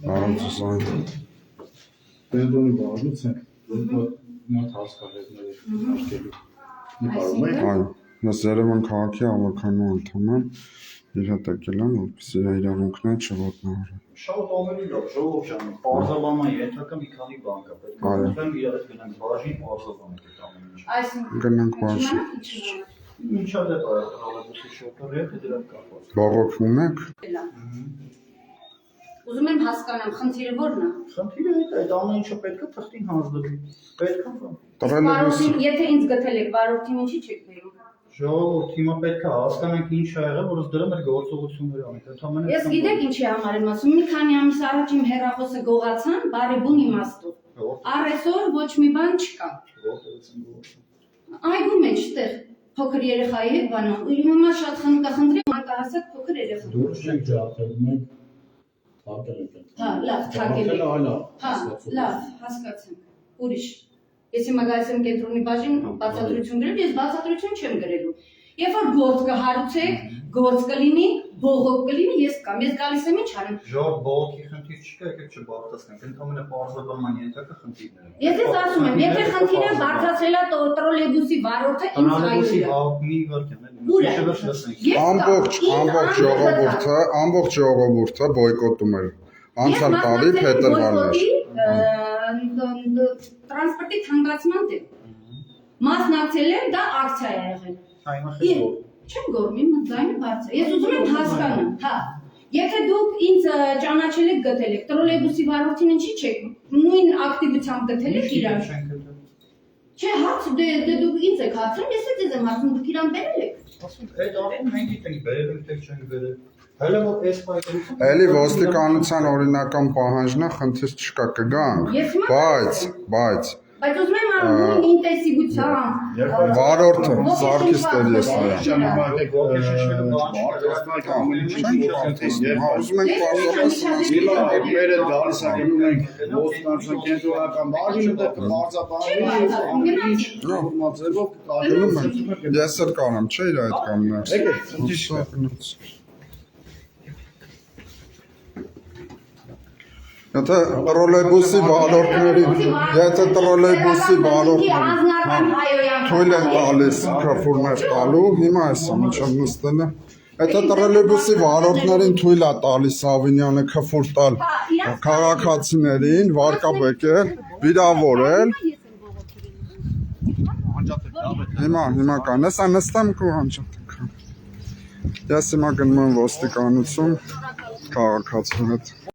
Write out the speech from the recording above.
Բարոյցուսան։ Բենտոնի բաղուց ենք, նյատ հասկարետները աշկելու։ Այո, ես Երևան քաղաքի ավականու անդամ եմ, իր հետ եկել եմ, որպեսզի իրավունքները չոտնահարի։ Շատ ավելի լավ, ժողով ջան, պարզաբանման ենթակա մի քանի բան կա, պետք է ուզում իրար հետ գնանք բաժին պարզաբանենք այդ ամեն ինչը։ Գնանք բաժին։ Ինչա դե պարզաբանելուց շոկորը հետ դրանք կապված։ Բողոքում եք։ Ուզում եմ հասկանամ, խնդիրը ո՞րն է։ Խնդիրը այդ ամեն ինչը պետք է թղթին հանձնվի։ Պետք է։ Վարորդին, եթե ինձ գտել եք, վարորդին ինչի չեք բերում։ Ժողովուրդ, հիմա պետք է հասկանանք ինչ ա եղել, որ դրա մեր գործողությունները անենք։ Ես գիտեք ինչի համար եմ ասում, մի քանի ամիս առաջ իմ հեռախոսը գողացան, բարեբուն իմաստով։ Առ այսօր ոչ մի բան չկա։ Այգու մեջ տեղ փոքր երեխայի հետ բանան։ Ու հիմա շատ խնդրեմ, մանկահասակ փոքր երեխա։ Դուրս չենք ջարդել, մենք թակել ենք։ Հա, լավ, թակել եք։ Հա, լավ, հասկացանք։ Ուրիշ։ Ես հիմա գալիս եմ կենտրոնի բաժին բացատրություն գրել, ես բացատրություն չեմ գրելու։ Երբ որ գործ կհարուցեք, գործ կլինի, բողոք կլինի, ես կամ ես գալիս եմ ինչ անեմ։ Ժողով բողոքի խնդիր չկա, եկեք չբարձրացնենք, ընդհանրապես պարզաբանման ենթակա խնդիրներ են։ Ես ես ասում եմ, եթե խնդիրը բարձրացրել է տրոլեյբուսի վարորդը, ինձ ամբողջ ժողովուրդը բոյկոտում էր։ Անցյալ տարի փետրվարներ։ Տրանսպորտի թանկացման դեմ։ Մասնակցել եմ, դա ակցիա է եղել։ Չեմ գոռում, իմ ձայնը բարձր է։ Ես ուզում եմ հասկանամ, հա։ Եթե դուք ինձ ճանաչել եք, գտել եք, տրոլեյբուսի վարորդին ինչի չեք նույն ակտիվությամբ գտել եք իրան։ Չէ, հարց դե դուք ինձ եք հարցնում, ես էլ ձեզ եմ հարցնում, դուք իրան բերել եք։ Ասում, այդ արդեն մենք գիտենք, բերել ենք, թե չենք բերել։ Հələ որ այս պայքարությունը Էլի ոստիկանության օրինական պահանջն է, խնդիր չկա, կգանք, բայց Բայց ուզում եմ նույն ինտենսիվությամբ վարորդը Սարգիս Տերեսյան։ Ուզում ենք Ես էլ կանեմ, չէ՞ իր այդ կամներ։ Եթե տրոլեյբուսի վարորդներին թույլ են տալիս քֆուրներ տալու, հիմա էսա ինչ եմ նստել է։ Եթե տրոլեյբուսի վարորդներին թույլ է տալիս Ավինյանը քֆուր տալ քաղաքացիներին, վարկաբեկել, վիրավորել։ Հիմա կան, էսա նստեմ ու անջատենք։ Ես հիմա գնում եմ ոստիկանություն քաղաքացու հետ։